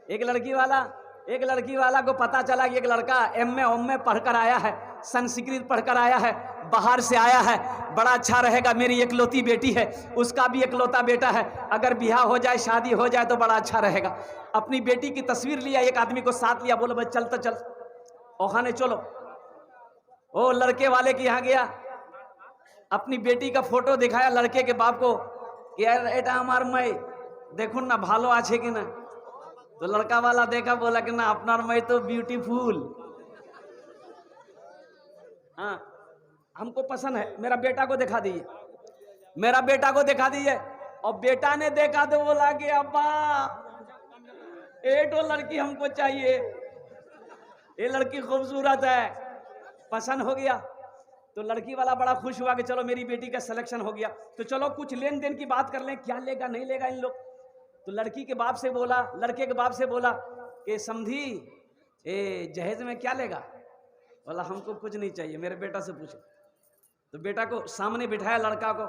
एक लड़की वाला को पता चला कि एक लड़का एमए पढ़कर आया है, संस्कृत पढ़कर आया है, बाहर से आया है, बड़ा अच्छा रहेगा, मेरी एकलौती बेटी है, उसका भी एकलौता बेटा है, अगर ब्याह हो जाए, शादी हो जाए तो बड़ा अच्छा रहेगा। अपनी बेटी की तस्वीर लिया, एक आदमी को साथ लिया, बोलो भाई चल तो चल ओखाने चलो। वो लड़के वाले के यहाँ गया, अपनी बेटी का फोटो दिखाया लड़के के बाप को, यार एटा हमार मई देखो ना भालो आछे कि ना। तो लड़का वाला देखा, बोला कि ना अपनार मई तो ब्यूटीफुल, हाँ हमको पसंद है, मेरा बेटा को दिखा दीजिए, मेरा बेटा को दिखा दीजिए। और बेटा ने देखा तो बोला कि अब्बा एक तो लड़की हमको चाहिए, ये लड़की खूबसूरत है, पसंद हो गया। तो लड़की वाला बड़ा खुश हुआ कि चलो मेरी बेटी का सिलेक्शन हो गया, तो चलो कुछ लेन देन की बात कर लें, क्या लेगा नहीं लेगा इन लोग। तो लड़की के बाप से बोला, लड़के के बाप से बोला कि समधी ए जहेज में क्या लेगा। बोला हमको कुछ नहीं चाहिए, मेरे बेटा से पूछो। तो बेटा को सामने बिठाया लड़का को,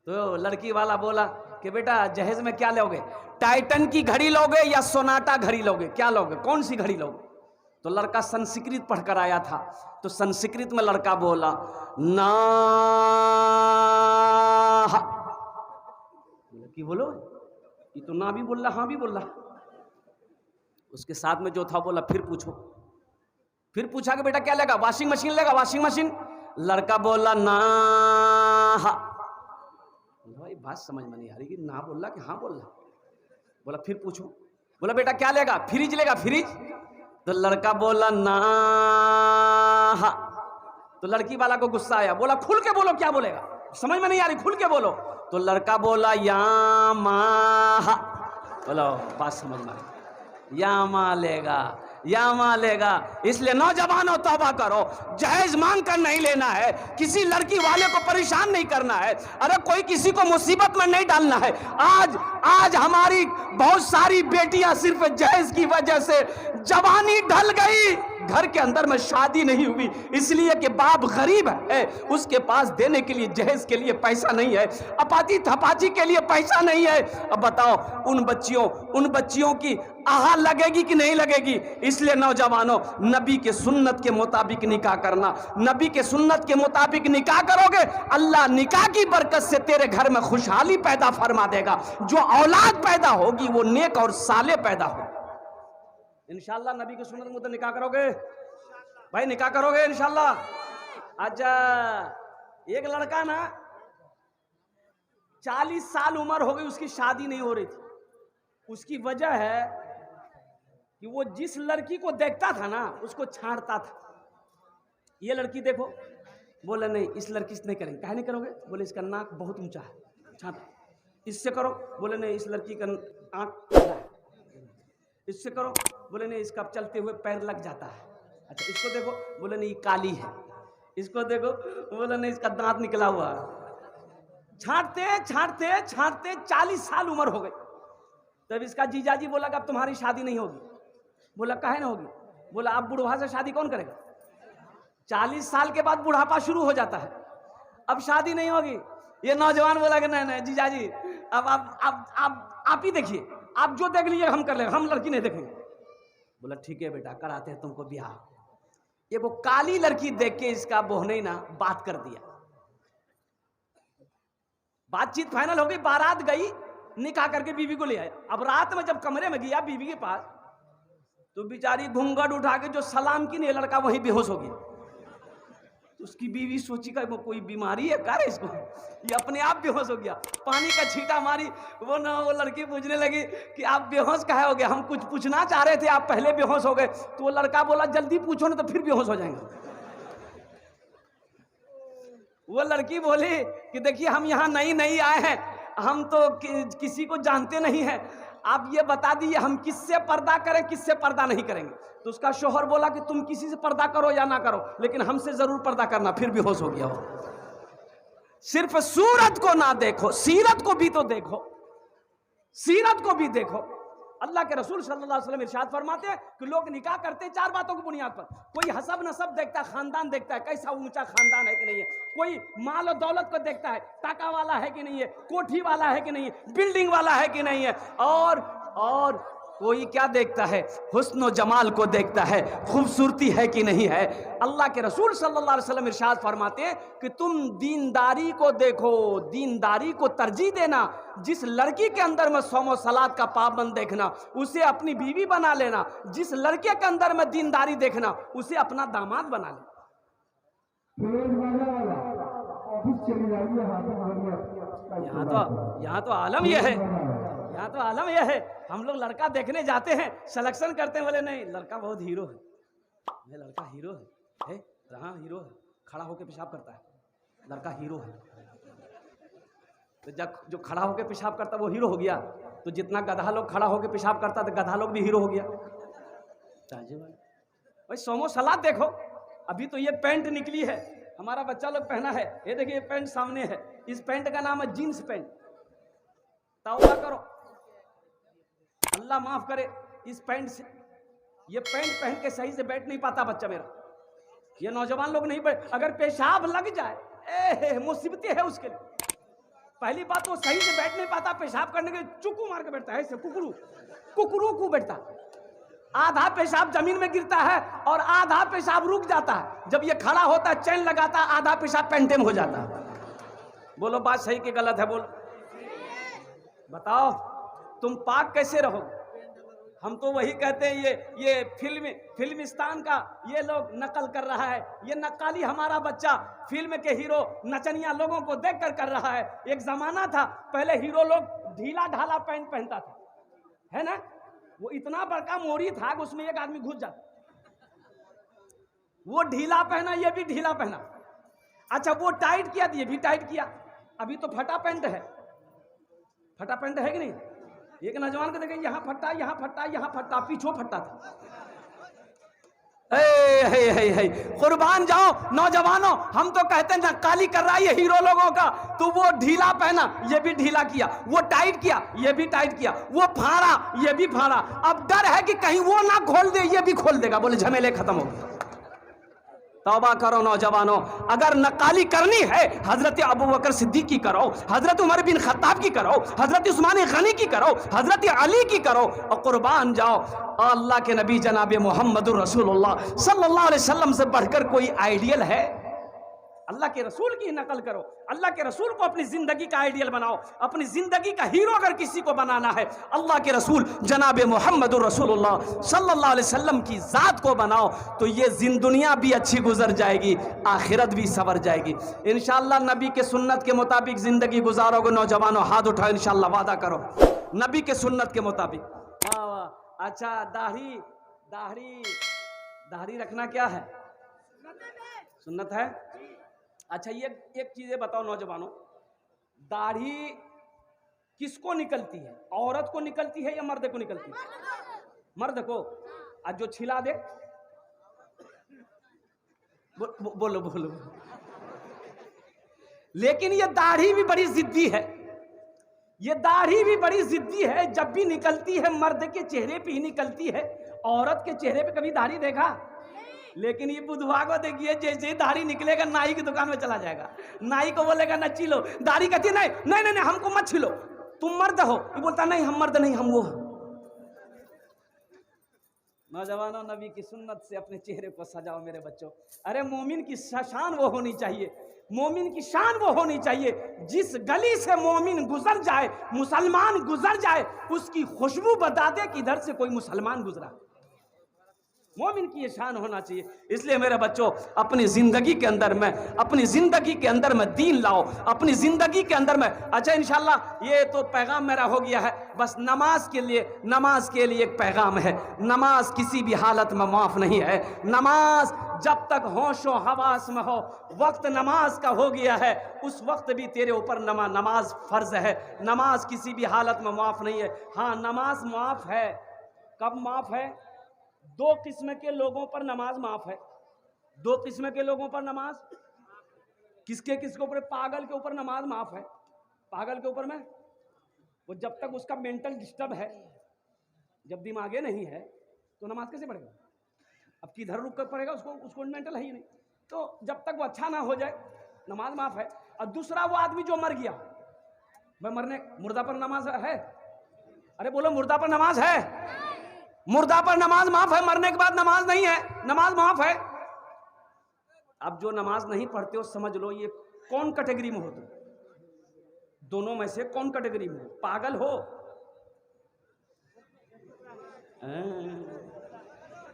तो लड़की वाला बोला कि बेटा जहेज में क्या लोगे, टाइटन की घड़ी लोगे या सोनाटा घड़ी लोगे, क्या लोगे, कौन सी घड़ी लोगे। तो लड़का संस्कृत पढ़कर आया था, तो संस्कृत में लड़का बोला ना, कि बोलो ये तो ना भी बोल रहा, हाँ भी बोल रहा। उसके साथ में जो था बोला फिर पूछो, फिर पूछा कि बेटा क्या लेगा, वॉशिंग मशीन लेगा, वॉशिंग मशीन। लड़का बोला ना, भाई बात समझ में नहीं आ रही कि ना बोल रहा कि हाँ बोल रहा। बोला फिर पूछो, बोला बेटा क्या लेगा, फ्रिज लेगा, फ्रिज। तो लड़का बोला ना। तो लड़की वाला को गुस्सा आया, बोला खुल के बोलो क्या बोलेगा, समझ में नहीं आ रही, खुल के बोलो। तो लड़का बोला यामा। बोलो बात समझ में आ रही, यामा लेगा, यामा लेगा। इसलिए नौजवानों तौबा करो, जहेज मांग कर नहीं लेना है, किसी लड़की वाले को परेशान नहीं करना है, अरे कोई किसी को मुसीबत में नहीं डालना है। आज हमारी बहुत सारी बेटियां सिर्फ जहेज की वजह से जवानी ढल गई, घर के अंदर में शादी नहीं हुई, इसलिए कि बाप गरीब है, उसके पास देने के लिए जहेज के लिए पैसा नहीं है, अपाची थपाची के लिए पैसा नहीं है। अब बताओ उन बच्चियों की आहा लगेगी कि नहीं लगेगी। इसलिए नौजवानों नबी के सुन्नत के मुताबिक निकाह करना, नबी के सुन्नत के मुताबिक निकाह करोगे, अल्लाह निकाह की बरकत से तेरे घर में खुशहाली पैदा फरमा देगा। जो औलाद पैदा होगी वो नेक और साले पैदा होगी। इंशाल्लाह नबी के सुन्नत मुताबिक निकाह करोगे भाई, निकाह करोगे इंशाल्लाह। अच्छा एक लड़का ना 40 साल उम्र हो गई, उसकी शादी नहीं हो रही थी। उसकी वजह है कि वो जिस लड़की को देखता था ना उसको छांटता था। ये लड़की देखो, बोले नहीं इस लड़की से नहीं करेंगे। काहे नहीं करोगे, बोले इसका नाक बहुत ऊंचा है, छांट। इससे करो, बोले नहीं इस लड़की का आंख है। इससे करो, बोले नहीं इसका चलते हुए पैर लग जाता है। अच्छा इसको देखो, बोले नहीं काली है। इसको देखो, बोले नहीं इसका दांत निकला हुआ है। छांटते छांटते छांटते 40 साल उम्र हो गई। तब इसका जीजाजी बोला कि अब तुम्हारी शादी नहीं होगी। बोला काहे ना होगी, बोला अब बुढ़वा से शादी कौन करेगा, 40 साल के बाद बुढ़ापा शुरू हो जाता है, अब शादी नहीं होगी। ये नौजवान बोला कि नहीं नहीं जीजाजी अब आप ही देखिए, आप जो देख लीजिए हम कर लेंगे, हम लड़की नहीं देखेंगे। बोला ठीक है बेटा कराते हैं तुमको ब्याह। ये वो काली लड़की देख के इसका बोहने ना बात कर दिया, बातचीत फाइनल हो गई, बारात गई, निकाह करके बीवी को ले आया। अब रात में जब कमरे में गया बीवी के पास, तो बेचारी घूंघट उठा के जो सलाम की नहीं, लड़का वहीं बेहोश हो गया। तो उसकी बीवी सोची का वो कोई बीमारी है क्या इसको, ये अपने आप बेहोश हो गया। पानी का छींटा मारी, वो लड़की पूछने लगी कि आप बेहोश काहे हो गए, हम कुछ पूछना चाह रहे थे, आप पहले बेहोश हो गए। तो वो लड़का बोला जल्दी पूछो ना तो फिर बेहोश हो जाएंगे। वो लड़की बोली कि देखिए हम यहाँ नई आए हैं, हम तो किसी को जानते नहीं हैं, आप ये बता दीजिए हम किससे पर्दा करें किससे पर्दा नहीं करेंगे। तो उसका शोहर बोला कि तुम किसी से पर्दा करो या ना करो, लेकिन हमसे जरूर पर्दा करना। फिर बेहोश हो गया वो। सिर्फ सूरत को ना देखो, सीरत को भी तो देखो, सीरत को भी देखो। अल्लाह के रसूल सल्लल्लाहु अलैहि वसल्लम इरशाद फरमाते हैं कि लोग निकाह करते हैं 4 बातों की बुनियाद पर। कोई हसब नसब देखता है, खानदान देखता है, कैसा ऊंचा खानदान है कि नहीं है। कोई माल और दौलत को देखता है, टाका वाला है कि नहीं है, कोठी वाला है कि नहीं है, बिल्डिंग वाला है कि नहीं है, और कोई क्या देखता है? हुस्न और जमाल को देखता है, खूबसूरती है कि नहीं है। अल्लाह के रसूल सल्लल्लाहु अलैहि वसल्लम इरशाद फरमाते हैं कि तुम दीनदारी को देखो, दीनदारी को तरजीह देना। जिस लड़की के अंदर में सौम सलात का पाबंद देखना, उसे अपनी बीवी बना लेना। जिस लड़के के अंदर में दीनदारी देखना, उसे अपना दामाद बना लेना। यहाँ तो आलम यह है, यहाँ तो आलम यह है। हम लोग लड़का देखने जाते हैं, सिलेक्शन करते हैं, बोले नहीं लड़का बहुत हीरो है, ये लड़का हीरो है, हाँ हीरो है, खड़ा होकर पेशाब करता है, लड़का हीरो है। तो जब जो खड़ा होकर पेशाब करता वो हीरो हो गया, तो जितना गधा लोग खड़ा होकर पेशाब करता तो गधा लोग भी हीरो हो गया। भाई सोमो सलाद देखो, अभी तो ये पैंट निकली है, हमारा बच्चा लोग पहना है, ये देखिए पैंट सामने है, इस पैंट का नाम है जीन्स पैंट। तौबा करो, अल्लाह माफ करे, इस पैंट से, ये पैंट पहन के सही से बैठ नहीं पाता बच्चा मेरा। ये नौजवान लोग नहीं बैठ, अगर पेशाब लग जाए मुसीबतें है उसके लिए। पहली बात वो सही से बैठ नहीं पाता, पेशाब करने के चुकू मार के बैठता है, ऐसे कुकरू को बैठता। आधा पेशाब जमीन में गिरता है और आधा पेशाब रुक जाता है। जब ये खड़ा होता है चैन लगाता है, आधा पेशाब पेंटे में हो जाता है। बोलो बात सही कि गलत है? बोलो बताओ, तुम पाक कैसे रहोगे? हम तो वही कहते हैं, ये फिल्मिस्तान का ये लोग नकल कर रहा है, ये नक्काली हमारा बच्चा फिल्म के हीरो नचनिया लोगों को देखकर कर रहा है। एक जमाना था पहले हीरो लोग ढीला ढाला पैंट पहनता था, है ना, वो इतना बड़का मोरी था कि उसमें एक आदमी घुस जाता। वो ढीला पहना, ये भी ढीला पहना। अच्छा वो टाइट किया, ये भी टाइट किया। अभी तो फटा पैंट है, फटा पैंट है कि नहीं? एक नौजवान को देखें, यहाँ फट्टा, यहाँ फट्टा, यहाँ फट्टा, पीछो फट्टा था। कुर्बान जाओ नौजवानों, हम तो कहते हैं नक्काली कर रहा है ये हीरो लोगों का। तो वो ढीला पहना, ये भी ढीला किया, वो टाइट किया, ये भी टाइट किया, वो फाड़ा, ये भी फाड़ा। अब डर है कि कहीं वो ना खोल दे, ये भी खोल देगा। बोले झमेले खत्म हो गए। तौबा करो नौजवानों, अगर नक्काली करनी है हजरत अबू बकर सिद्दीक की करो, हजरत उमर बिन खत्ताब की करो, हजरत उस्मान गनी की करो, हजरत अली की करो, और कुर्बान जाओ अल्लाह के नबी जनाब मोहम्मद रसूलुल्लाह सल्लल्लाहु अलैहि वसल्लम से बढ़कर कोई आइडियल है? अल्लाह के रसूल की नकल करो, अल्लाह के रसूल को अपनी जिंदगी का आइडियल बनाओ। अपनी जिंदगी का हीरो अगर किसी को बनाना है, अल्लाह के रसूल जनाब मोहम्मद रसूलुल्लाह सल्लल्लाहु अलैहि वसल्लम की जात को बनाओ, तो ये दुनिया भी अच्छी गुजर जाएगी, आखिरत भी सवर जाएगी इंशाअल्लाह। नबी के सुन्नत के मुताबिक जिंदगी गुजारोगे नौजवानों, हाथ उठाओ इंशाअल्लाह, वादा करो नबी के सुन्नत के मुताबिक। अच्छा दाढ़ी दाढ़ी दाढ़ी रखना क्या है? सुन्नत है। अच्छा ये एक चीज़ बताओ नौजवानों, दाढ़ी किसको निकलती है? औरत को निकलती है या मर्द को निकलती है? मर्द को। आज जो छिला दे बोलो बोलो। लेकिन ये दाढ़ी भी बड़ी जिद्दी है, ये दाढ़ी भी बड़ी जिद्दी है। जब भी निकलती है मर्द के चेहरे पे ही निकलती है, औरत के चेहरे पे कभी दाढ़ी देखा? लेकिन ये बुधवा को देखिए, जैसे ही दाढ़ी निकलेगा नाई की दुकान में चला जाएगा, नाई को बोलेगा न छिलो, दाढ़ी कहती है नहीं नहीं नहीं, नहीं हमको मत छिलो, तुम मर्द हो। ये बोलता नहीं हम मर्द नहीं, हम वो। नौजवानों नबी की सुन्नत से अपने चेहरे को सजाओ मेरे बच्चों। अरे मोमिन की शान वो होनी चाहिए, मोमिन की शान वो होनी चाहिए, जिस गली से मोमिन गुजर जाए, मुसलमान गुजर जाए, उसकी खुशबू बता दे कि इधर से कोई मुसलमान गुजरा। मोमिन की ये शान होना चाहिए। इसलिए मेरे बच्चों अपनी ज़िंदगी के अंदर में, अपनी ज़िंदगी के अंदर में दीन लाओ, अपनी ज़िंदगी के अंदर में। अच्छा इंशाल्लाह ये तो पैगाम मेरा हो गया है, बस नमाज के लिए एक पैगाम है। नमाज किसी भी हालत में माफ़ नहीं है। नमाज जब तक होशो हवास में हो, वक्त नमाज का हो गया है, उस वक्त भी तेरे ऊपर नमाज फ़र्ज है। नमाज किसी भी हालत में माफ़ नहीं है। हाँ नमाज माफ़ है, कब माफ़ है? दो किस्म के लोगों पर नमाज माफ है। दो किस्म के लोगों पर नमाज, किसके ऊपर? पागल के ऊपर नमाज माफ है। पागल के ऊपर में वो जब तक उसका मेंटल डिस्टर्ब है, जब दिमागे नहीं है तो नमाज कैसे पढ़ेगा? अब किधर रुक कर पढ़ेगा? उसको मेंटल है ही नहीं। तो जब तक वो अच्छा ना हो जाए नमाज माफ है। और दूसरा वो आदमी जो मर गया, भाई मुर्दा पर नमाज है? अरे बोलो मुर्दा पर नमाज है? मुर्दा पर नमाज माफ है, मरने के बाद नमाज नहीं है, नमाज माफ है। अब जो नमाज नहीं पढ़ते हो समझ लो ये कौन कैटेगरी में हो तुम? दोनों में से कौन कैटेगरी में हो? पागल हो?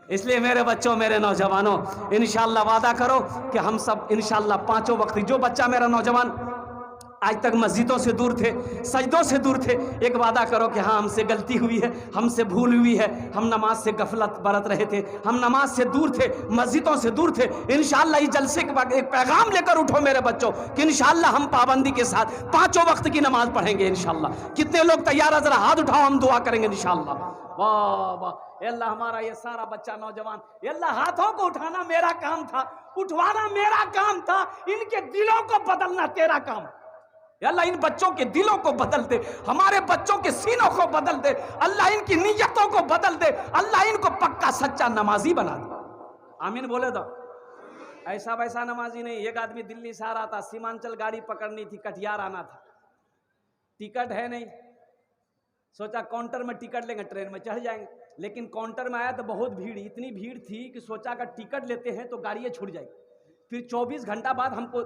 इसलिए मेरे बच्चों, मेरे नौजवानों, इंशाअल्लाह वादा करो कि हम सब इंशाअल्लाह पांचों वक्त, जो बच्चा मेरा नौजवान आज तक मस्जिदों से दूर थे, सजदों से दूर थे, एक वादा करो कि हाँ हमसे गलती हुई है, हमसे भूल हुई है, हम नमाज से गफलत बरत रहे थे, हम नमाज से दूर थे, मस्जिदों से दूर थे। इंशाअल्लाह इस जलसे के बाद एक पैगाम लेकर उठो मेरे बच्चों कि इंशाअल्लाह हम पाबंदी के साथ पांचों वक्त की नमाज पढ़ेंगे इंशाअल्लाह। कितने लोग तैयार हैं? जरा हाथ उठाओ, हम दुआ करेंगे इंशाअल्लाह। वाह वाह, अल्लाह हमारा ये सारा बच्चा नौजवान, अल्लाह हाथों को उठाना मेरा काम था, उठवाना मेरा काम था, इनके दिलों को बदलना तेरा काम। अल्लाह इन बच्चों के दिलों को बदल दे, हमारे बच्चों के सीनों को बदल दे, अल्लाह इनकी नीयतों को बदल दे, अल्लाह इनको पक्का सच्चा नमाजी बना दे। आमीन बोले दो। ऐसा वैसा नमाजी नहीं। एक आदमी दिल्ली से आ रहा था, सीमांचल गाड़ी पकड़नी थी, कटिहार आना था, टिकट है नहीं, सोचा काउंटर में टिकट लेंगे, ट्रेन में चढ़ जाएंगे। लेकिन काउंटर में आया तो बहुत भीड़, इतनी भीड़ थी कि सोचा अगर टिकट लेते हैं तो गाड़ी छूट जाएगी, फिर 24 घंटा बाद हमको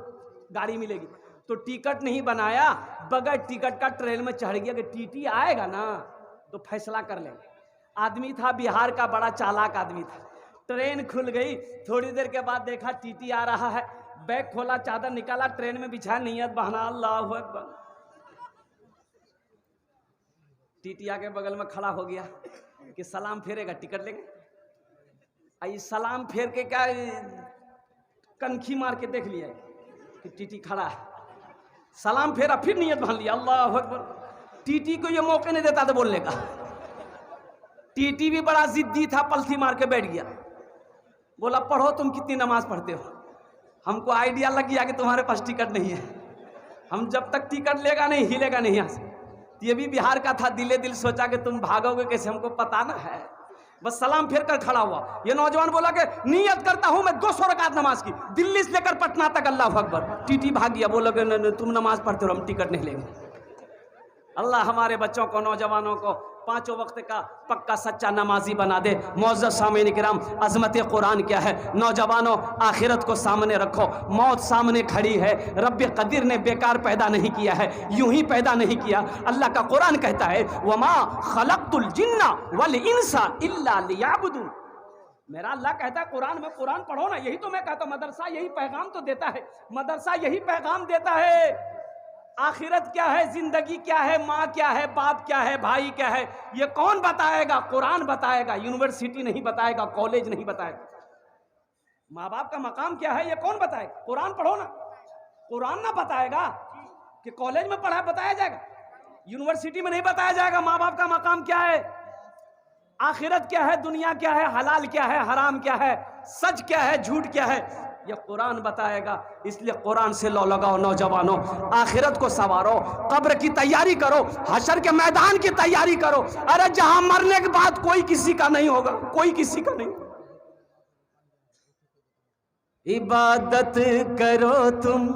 गाड़ी मिलेगी, तो टिकट नहीं बनाया, बगैर टिकट का ट्रेन में चढ़ गया कि टीटी आएगा ना तो फैसला कर लेंगे। आदमी था बिहार का, बड़ा चालाक आदमी था। ट्रेन खुल गई, थोड़ी देर के बाद देखा टीटी आ रहा है, बैग खोला, चादर निकाला, ट्रेन में बिछा, नियत बहाना अल्लाहु अकबर। टीटी आके बगल में खड़ा हो गया कि सलाम फेरेगा, टिकट लेंगे। आई सलाम फेर के क्या कनखी मार के देख लिया कि टीटी खड़ा है, सलाम फेरा, फिर नियत बांध लिया अल्लाहु अकबर। टीटी को ये मौके नहीं देता था बोलने का। टीटी भी बड़ा जिद्दी था, पलथी मार के बैठ गया, बोला पढ़ो तुम कितनी नमाज पढ़ते हो। हमको आइडिया लग गया कि तुम्हारे पास टिकट नहीं है, हम जब तक टिकट लेगा नहीं हिलेगा नहीं यहाँ से। ये भी बिहार का था, दिले दिल सोचा कि तुम भागोगे कैसे, हमको पता ना है। बस सलाम फेर कर खड़ा हुआ। ये नौजवान बोला कि नियत करता हूं मैं 200 रकात नमाज की, दिल्ली से लेकर पटना तक, अल्लाह अकबर। टीटी भाग गया, बोला कि तुम नमाज पढ़ते हो, हम टिकट नहीं लेंगे। अल्लाह हमारे बच्चों को, नौजवानों को पांचों वक्त का पक्का सच्चा नमाजी बना दे। मुअज़्ज़ज़ सामीन किराम, अज़मत कुरान क्या है? नौजवानों, आखिरत को सामने रखो, मौत सामने खड़ी है। रब कदीर ने बेकार पैदा नहीं किया है, यूं ही पैदा नहीं किया। अल्लाह का कुरान कहता है वमा खलक़तुल जिन्ना वल इंसा इल्ला लियअबुदून। मेरा अल्लाह कहता है कुरान में, कुरान पढ़ो ना, यही तो मैं कहता हूँ। मदरसा यही पैगाम तो देता है, मदरसा यही पैगाम देता है। आखिरत क्या है, जिंदगी क्या है, माँ क्या है, बाप क्या है, भाई क्या है, ये कौन बताएगा? कुरान बताएगा। यूनिवर्सिटी नहीं बताएगा, कॉलेज नहीं बताएगा। माँ बाप का मकाम क्या है ये कौन बताएगा? कुरान पढ़ो ना। कुरान ना बताएगा कि कॉलेज में पढ़ा बताया जाएगा, यूनिवर्सिटी में नहीं बताया जाएगा माँ बाप का मकाम क्या है, आखिरत क्या है, दुनिया क्या है, हलाल क्या है, हराम क्या है, सच क्या है, झूठ क्या है, ये कुरान बताएगा। इसलिए कुरान से लो लगाओ नौजवानों, आखिरत को संवारो, कब्र की तैयारी करो, हशर के मैदान की तैयारी करो। अरे जहां मरने के बाद कोई किसी का नहीं होगा, कोई किसी का नहीं। इबादत करो तुम,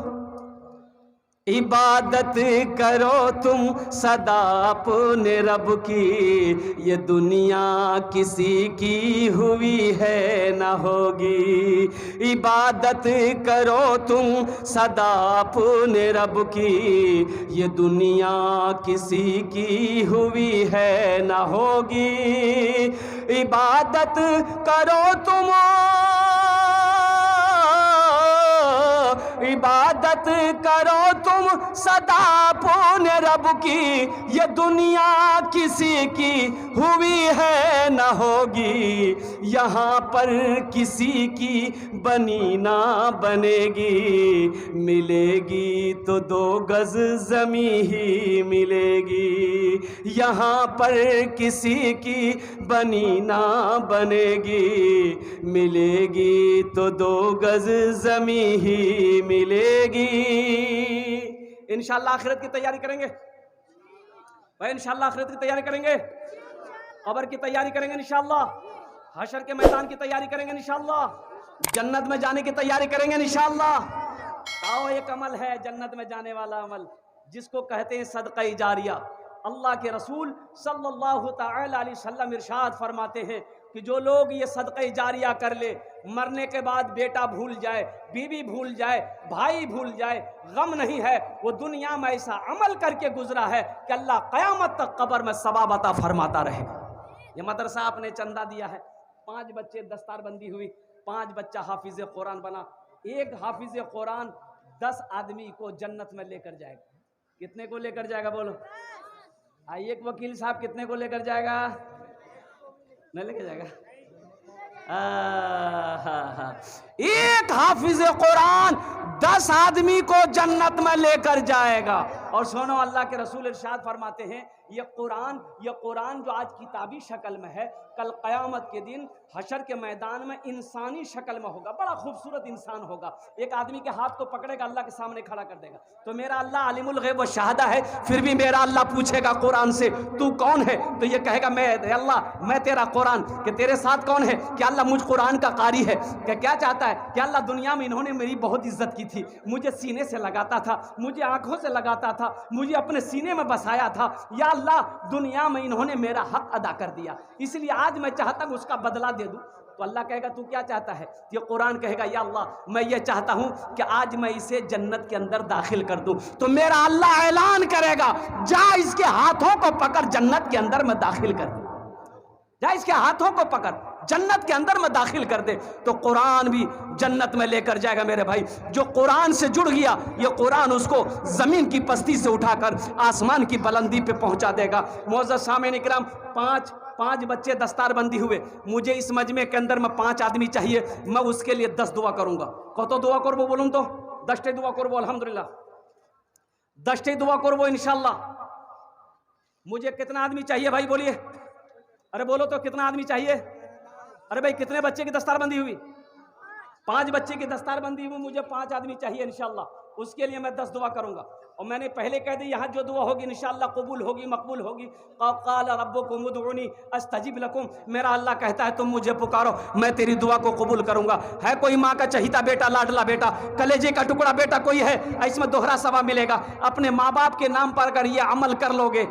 इबादत करो तुम सदा अपने रब की, ये दुनिया किसी की हुई है न होगी। इबादत करो तुम सदा अपने रब की, ये दुनिया किसी की हुई है न होगी। इबादत करो तुम, इबादत करो तुम सदा अपने रब की, ये दुनिया किसी की हुई है न होगी। यहाँ पर किसी की बनी ना बनेगी, मिलेगी तो 2 गज ज़मी ही मिलेगी। यहाँ पर किसी की बनी ना बनेगी, मिलेगी तो 2 गज ज़मी ही मिलेगी। इंशाअल्लाह आखिरत की तैयारी करेंगे भाई, इंशाअल्लाह आखिरत की तैयारी करेंगे, कब्र की तैयारी करेंगे इंशाअल्लाह, हशर के मैदान की तैयारी करेंगे इंशाअल्लाह, जन्नत में जाने की तैयारी करेंगे इंशाअल्लाह। आओ एक अमल है जन्नत में जाने वाला अमल, जिसको कहते हैं सदका जारिया। अल्लाह के रसूल सल्लल्लाहु तआला अलैहि वसल्लम इरशाद फरमाते हैं कि जो लोग ये सदक़े जारिया कर ले, मरने के बाद बेटा भूल जाए, बीवी भूल जाए, भाई भूल जाए, गम नहीं है, वो दुनिया में ऐसा अमल करके गुजरा है कि अल्लाह क़यामत तक कब्र में सवाब अता फरमाता रहेगा। ये मदरसा आपने चंदा दिया है, 5 बच्चे दस्तारबंदी हुई, 5 बच्चा हाफिज़ कुरान बना। एक हाफिज़ कुरान 10 आदमी को जन्नत में लेकर जाएगा। कितने को लेकर जाएगा बोलो? एक वकील साहब कितने को लेकर जाएगा? नहीं लेके जाएगा। एक हाफिज कुरान 10 आदमी को जन्नत में लेकर जाएगा। और सुनो, अल्लाह के रसूल इरशाद फरमाते हैं ये कुरान जो आज किताबी शक्ल में है, कल क़यामत के दिन हशर के मैदान में इंसानी शक्ल में होगा, बड़ा खूबसूरत इंसान होगा। एक आदमी के हाथ को पकड़ेगा, अल्लाह के सामने खड़ा कर देगा। तो मेरा अल्लाह अलीमुल गैब व शहादा है, फिर भी मेरा अल्लाह पूछेगा कुरान से तू कौन है? तो ये कहेगा मैं अल्लाह, मैं तेरा कुरान। कि तेरे साथ कौन है? कि अल्लाह मुझ कुरान का कारी है। क्या चाहता है? कि अल्लाह दुनिया में इन्होंने मेरी बहुत इज्जत की थी, मुझे सीने से लगाता था, मुझे आंखों से लगाता था, मुझे अपने सीने में बसाया था। या अल्लाह, दुनिया में इन्होंने मेरा हक अदा कर दिया, इसलिए आज मैं चाहता हूँ उसका बदला दे दूँ। तो अल्लाह कहेगा तू क्या चाहता है? ये कुरान कहेगा या अल्लाह, मैं ये चाहता हूँ कि आज मैं इसे जन्नत के अंदर दाखिल कर दूँ। तो मेरा अल्लाह ऐलान करेगा जा इसके हाथों को पकड़ जन्नत के अंदर मैं दाखिल कर दूँ, जा इसके हाथों को पकड़ जन्नत के अंदर में दाखिल कर दे। तो कुरान भी जन्नत में लेकर जाएगा मेरे भाई। जो कुरान से जुड़ गया, ये कुरान उसको जमीन की पस्ती से उठाकर आसमान की बुलंदी पे पहुंचा देगा। मोअज़्ज़ज़ सामीन इकराम, 5 बच्चे दस्तारबंदी हुए। मुझे इस मजमे के अंदर में 5 आदमी चाहिए, मैं उसके लिए 10 दुआ करूंगा। कत दुआ करबो बोलूं तो? 10 दुआ करबो अल्हम्दुलिल्लाह, 10 दुआ करबो इंशाल्लाह। मुझे कितना आदमी चाहिए भाई बोलिए? अरे बोलो तो कितना आदमी चाहिए? अरे भाई कितने बच्चे की दस्तारबंदी हुई? 5 बच्चे की दस्तारबंदी हुई, मुझे 5 आदमी चाहिए इंशाल्लाह। उसके लिए मैं 10 दुआ करूंगा। और मैंने पहले कह दी यहाँ जो दुआ होगी इंशाल्लाह कबूल होगी, मकबूल होगी। क़ाल रब्बुकुम उदऊनी अस्तजिब लकुम, मेरा अल्लाह कहता है तुम मुझे पुकारो, मैं तेरी दुआ को कबूल करूंगा। है कोई माँ का चहीता बेटा, लाडला बेटा, कलेजे का टुकड़ा बेटा कोई है? इसमें दोहरा सवाब मिलेगा। अपने माँ बाप के नाम पर अगर ये अमल कर लोगे,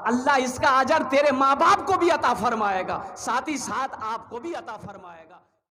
अल्लाह इसका अजर तेरे माँ बाप को भी अता फरमाएगा, साथ ही साथ आपको भी अता फरमाएगा।